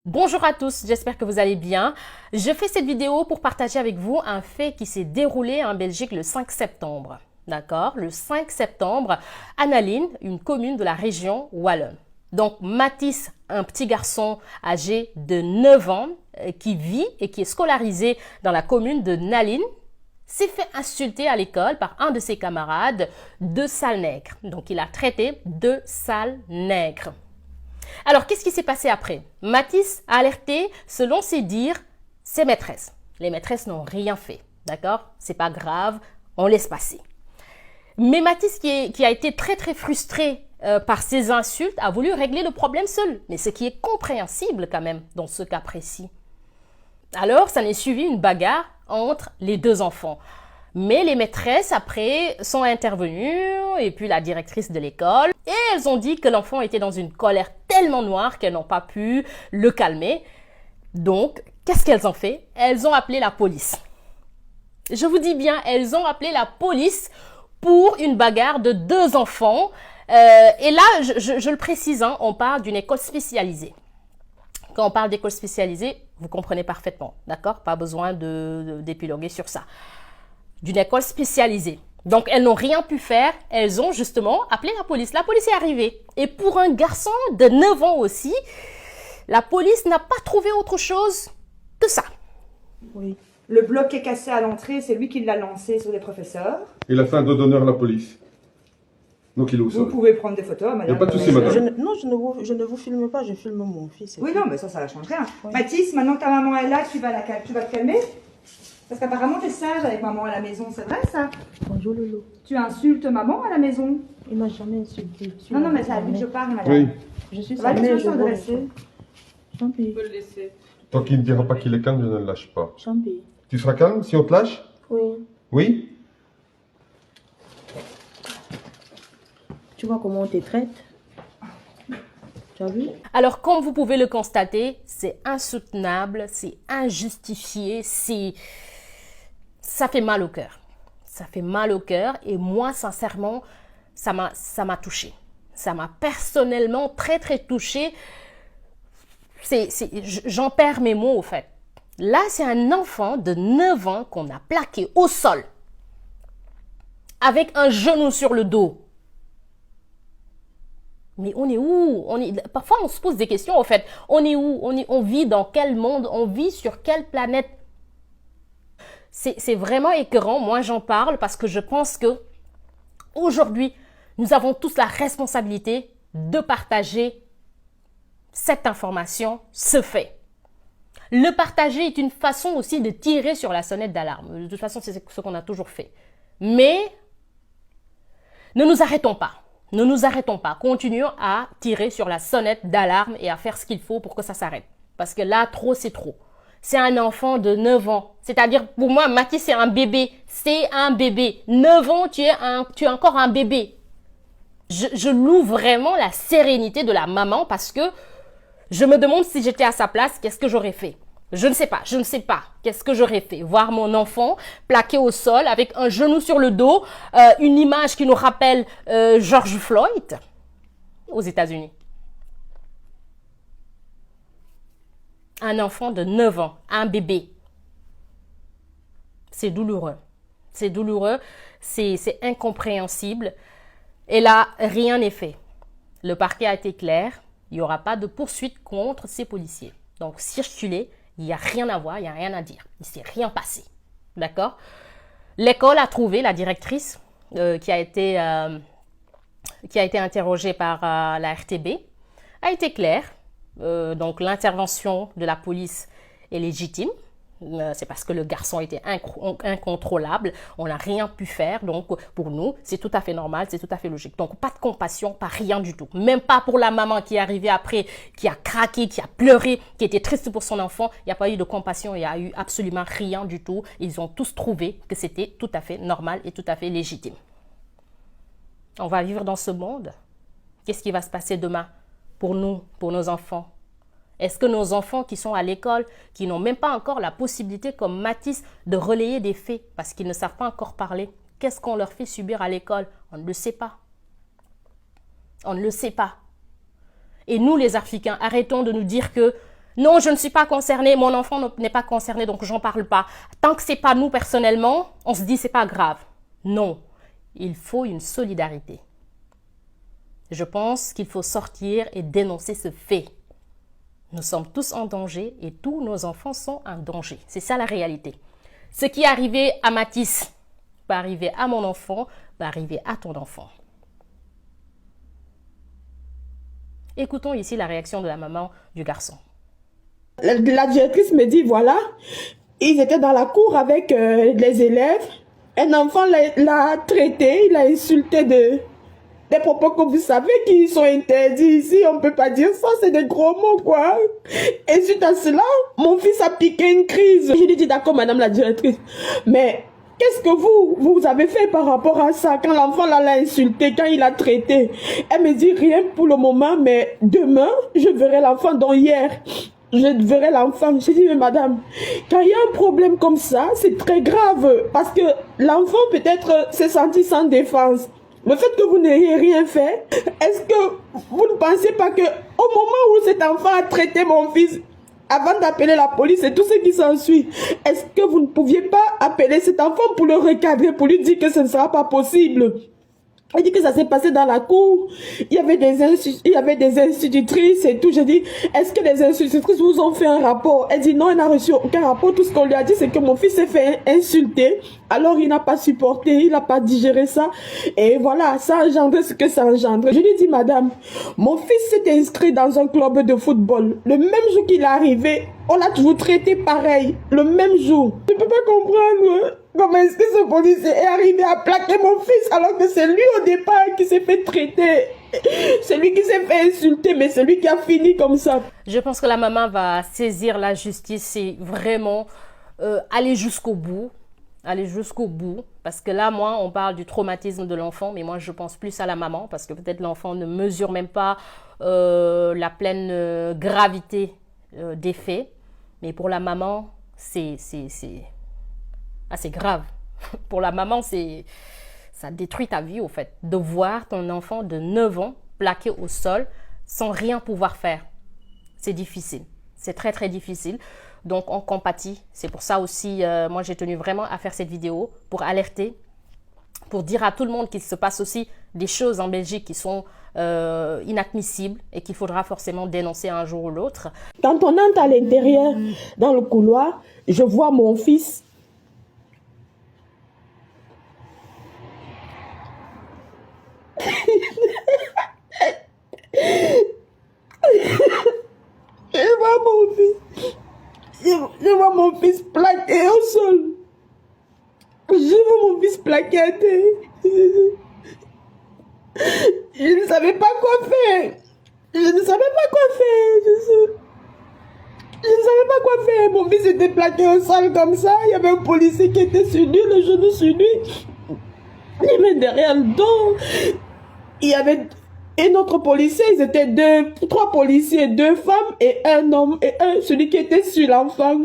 Bonjour à tous, j'espère que vous allez bien. Je fais cette vidéo pour partager avec vous un fait qui s'est déroulé en Belgique le 5 septembre. D'accord? Le 5 septembre, à Nalin, une commune de la région wallonne. Donc Mathis, un petit garçon âgé de 9 ans qui vit et qui est scolarisé dans la commune de Nalin, s'est fait insulter à l'école par un de ses camarades de sale nègre. Donc il a traité de sale nègre. Alors, qu'est-ce qui s'est passé après? Mathis a alerté, selon ses dires, ses maîtresses. Les maîtresses n'ont rien fait, d'accord? C'est pas grave, on laisse passer. Mais Mathis, qui a été très frustré par ces insultes, a voulu régler le problème seul. Mais ce qui est compréhensible quand même dans ce cas précis. Alors, ça n'est suivi une bagarre entre les deux enfants. Mais les maîtresses, après, sont intervenues, et puis la directrice de l'école, et elles ont dit que l'enfant était dans une colère tellement noire qu'elles n'ont pas pu le calmer. Donc, qu'est-ce qu'elles ont fait? Elles ont appelé la police. Je vous dis bien, elles ont appelé la police pour une bagarre de deux enfants. Et là, je le précise, hein, on parle d'une école spécialisée. Quand on parle d'école spécialisée, vous comprenez parfaitement, d'accord? Pas besoin d'épiloguer sur ça. D'une école spécialisée. Donc, elles n'ont rien pu faire. Elles ont justement appelé la police. La police est arrivée. Et pour un garçon de 9 ans aussi, la police n'a pas trouvé autre chose que ça. Oui. Le bloc est cassé à l'entrée, c'est lui qui l'a lancé sur les professeurs. Il a fait un dos d'honneur à la police. Donc il est au sol. Vous pouvez prendre des photos, madame. Il n'y a pas de souci, madame. Non, je ne vous filme pas, je filme mon fils. Oui, non, mais ça ne change rien. Oui. Mathis, maintenant que ta maman est là, tu vas te calmer? Parce qu'apparemment, tu es sage avec maman à la maison, c'est vrai ça? Bonjour Lolo. Tu insultes maman à la maison? Il m'a jamais insulté. Non, mais c'est à lui que je parle, madame. Oui. Je suis Ça sa va, mère, tu je vas vois. s'adresser. Champi. Tant qu'il ne dira pas qu'il est calme, je ne le lâche pas. Champi. Tu seras calme si on te lâche? Oui. Oui? Tu vois comment on te traite? Tu as vu? Alors, comme vous pouvez le constater, c'est insoutenable, c'est injustifié, ça fait mal au cœur. Ça fait mal au cœur et moi, sincèrement, ça m'a touchée. Ça m'a personnellement très touchée. J'en perds mes mots, au fait. Là, c'est un enfant de 9 ans qu'on a plaqué au sol avec un genou sur le dos. Mais on est où? Parfois, on se pose des questions, en fait. On est où? On vit dans quel monde? On vit sur quelle planète? C'est vraiment écœurant. Moi, j'en parle parce que je pense que aujourd'hui, nous avons tous la responsabilité de partager cette information, ce fait. Le partager est une façon aussi de tirer sur la sonnette d'alarme. De toute façon, c'est ce qu'on a toujours fait. Mais ne nous arrêtons pas. Ne nous arrêtons pas. Continuons à tirer sur la sonnette d'alarme et à faire ce qu'il faut pour que ça s'arrête. Parce que là, trop, c'est trop. C'est un enfant de 9 ans. C'est-à-dire, pour moi, Mathis, c'est un bébé. C'est un bébé. 9 ans, tu es encore un bébé. Je loue vraiment la sérénité de la maman parce que je me demande si j'étais à sa place, qu'est-ce que j'aurais fait? Je ne sais pas. Qu'est-ce que j'aurais fait? Voir mon enfant plaqué au sol avec un genou sur le dos, une image qui nous rappelle George Floyd aux États-Unis. Un enfant de 9 ans, un bébé. C'est douloureux. C'est douloureux, c'est incompréhensible. Et là, rien n'est fait. Le parquet a été clair. Il n'y aura pas de poursuite contre ces policiers. Donc, circuler, il n'y a rien à voir, il n'y a rien à dire. Il ne s'est rien passé. D'accord? L'école a trouvé la directrice qui a été interrogée par la RTB, a été claire. Donc, l'intervention de la police est légitime. C'est parce que le garçon était incontrôlable. On n'a rien pu faire. Donc, pour nous, c'est tout à fait normal, c'est tout à fait logique. Donc, pas de compassion, pas rien du tout. Même pas pour la maman qui est arrivée après, qui a craqué, qui a pleuré, qui était triste pour son enfant. Il n'y a pas eu de compassion, il n'y a eu absolument rien du tout. Ils ont tous trouvé que c'était tout à fait normal et tout à fait légitime. On va vivre dans ce monde. Qu'est-ce qui va se passer demain pour nous, pour nos enfants? Est-ce que nos enfants qui sont à l'école, qui n'ont même pas encore la possibilité, comme Mathis, de relayer des faits parce qu'ils ne savent pas encore parler, qu'est-ce qu'on leur fait subir à l'école? On ne le sait pas. On ne le sait pas. Et nous, les Africains, arrêtons de nous dire que Non, je ne suis pas concernée, mon enfant n'est pas concerné, donc j'en parle pas. Tant que c'est pas nous personnellement, on se dit c'est pas grave. Non, il faut une solidarité. Je pense qu'il faut sortir et dénoncer ce fait. Nous sommes tous en danger et tous nos enfants sont en danger. C'est ça la réalité. Ce qui est arrivé à Mathis va arriver à mon enfant, va arriver à ton enfant. Écoutons ici la réaction de la maman du garçon. La directrice me dit, voilà, ils étaient dans la cour avec les élèves. Un enfant l'a traité, il l'a insulté des propos que vous savez qui sont interdits ici. On ne peut pas dire ça, c'est des gros mots, quoi. Et suite à cela, mon fils a piqué une crise. Je lui dis, d'accord, madame la directrice, mais qu'est-ce que vous avez fait par rapport à ça quand l'enfant l'a insulté, quand il a traité? Elle me dit, rien pour le moment, mais demain, je verrai l'enfant, dont hier. Je verrai l'enfant. J'ai dit, mais madame, quand il y a un problème comme ça, c'est très grave. Parce que l'enfant peut-être s'est senti sans défense. Le fait que vous n'ayez rien fait, est-ce que vous ne pensez pas que au moment où cet enfant a traité mon fils, avant d'appeler la police et tout ce qui s'ensuit, est-ce que vous ne pouviez pas appeler cet enfant pour le recadrer, pour lui dire que ce ne sera pas possible? Elle dit que ça s'est passé dans la cour, il y avait des institutrices et tout. J'ai dit, est-ce que les institutrices vous ont fait un rapport? Elle dit non, elle n'a reçu aucun rapport. Tout ce qu'on lui a dit, c'est que mon fils s'est fait insulter. Alors il n'a pas supporté, il n'a pas digéré ça. Et voilà, ça a engendré ce que ça a engendré. Je lui ai dit, madame, mon fils s'est inscrit dans un club de football. Le même jour qu'il est arrivé, on l'a toujours traité pareil. Le même jour. Je ne peux pas comprendre. Comment est-ce que ce policier est arrivé à plaquer mon fils alors que c'est lui au départ qui s'est fait traiter? C'est lui qui s'est fait insulter, mais c'est lui qui a fini comme ça. Je pense que la maman va saisir la justice et vraiment aller jusqu'au bout. Aller jusqu'au bout. Parce que là, moi, on parle du traumatisme de l'enfant, mais moi, je pense plus à la maman parce que peut-être l'enfant ne mesure même pas la pleine gravité des faits. Mais pour la maman, c'est grave. Pour la maman, ça détruit ta vie, au fait. De voir ton enfant de 9 ans plaqué au sol sans rien pouvoir faire. C'est difficile. C'est très, très difficile. Donc, on compatit. C'est pour ça aussi, moi, j'ai tenu vraiment à faire cette vidéo pour alerter, pour dire à tout le monde qu'il se passe aussi des choses en Belgique qui sont inadmissibles et qu'il faudra forcément dénoncer un jour ou l'autre. Quand on entre à l'intérieur, dans le couloir, je vois mon fils. Je vois mon fils plaqué au sol. Je vois mon fils plaqué à terre. Je ne savais pas quoi faire. Je ne savais pas quoi faire. Je ne savais pas quoi faire. Mon fils était plaqué au sol comme ça. Il y avait un policier qui était sur lui, le genou sur lui. Il met derrière le dos. Il y avait un autre policier. Ils étaient 3 policiers, 2 femmes et un homme. Et celui qui était sur l'enfant.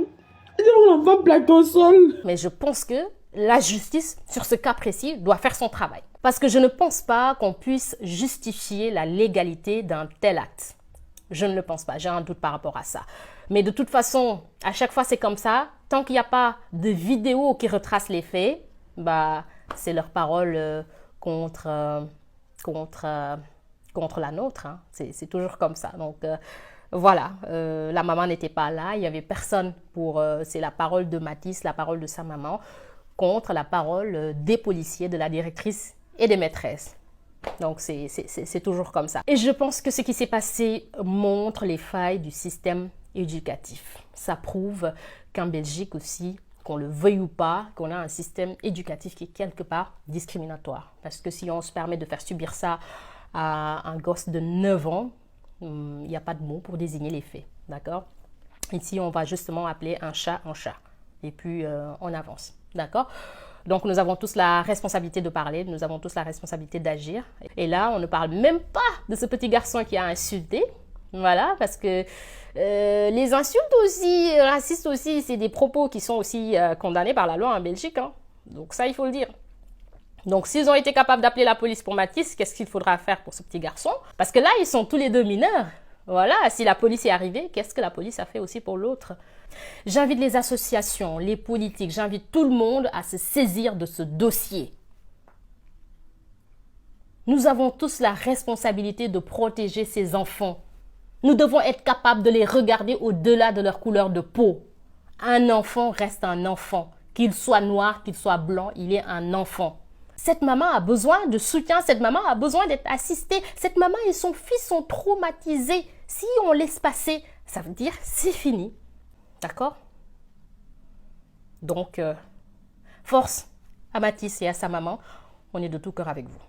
L'enfant plaqué au sol. Mais je pense que la justice, sur ce cas précis, doit faire son travail. Parce que je ne pense pas qu'on puisse justifier la légalité d'un tel acte. Je ne le pense pas. J'ai un doute par rapport à ça. Mais de toute façon, à chaque fois, c'est comme ça. Tant qu'il n'y a pas de vidéo qui retrace les faits, bah, c'est leur parole contre la nôtre. Hein. C'est toujours comme ça. Donc, voilà. La maman n'était pas là. Il n'y avait personne pour... c'est la parole de Mathis, la parole de sa maman, contre la parole des policiers, de la directrice et des maîtresses. Donc, c'est toujours comme ça. Et je pense que ce qui s'est passé montre les failles du système éducatif. Ça prouve qu'en Belgique aussi, qu'on le veuille ou pas, qu'on a un système éducatif qui est quelque part discriminatoire. Parce que si on se permet de faire subir ça à un gosse de 9 ans, il n'y a pas de mot pour désigner les faits. D'accord? Ici, on va justement appeler un chat un chat. Et puis, on avance. D'accord? Donc, nous avons tous la responsabilité de parler, nous avons tous la responsabilité d'agir. Et là, on ne parle même pas de ce petit garçon qui a insulté. Voilà, parce que les insultes aussi, racistes aussi, c'est des propos qui sont aussi condamnés par la loi en Belgique. Hein. Donc ça, il faut le dire. Donc, s'ils ont été capables d'appeler la police pour Mathis, qu'est-ce qu'il faudra faire pour ce petit garçon? Parce que là, ils sont tous les 2 mineurs. Voilà, si la police est arrivée, qu'est-ce que la police a fait aussi pour l'autre? J'invite les associations, les politiques, j'invite tout le monde à se saisir de ce dossier. Nous avons tous la responsabilité de protéger ces enfants. Nous devons être capables de les regarder au-delà de leur couleur de peau. Un enfant reste un enfant. Qu'il soit noir, qu'il soit blanc, il est un enfant. Cette maman a besoin de soutien, cette maman a besoin d'être assistée. Cette maman et son fils sont traumatisés. Si on laisse passer, ça veut dire c'est fini. D'accord? Donc, force à Mathis et à sa maman. On est de tout cœur avec vous.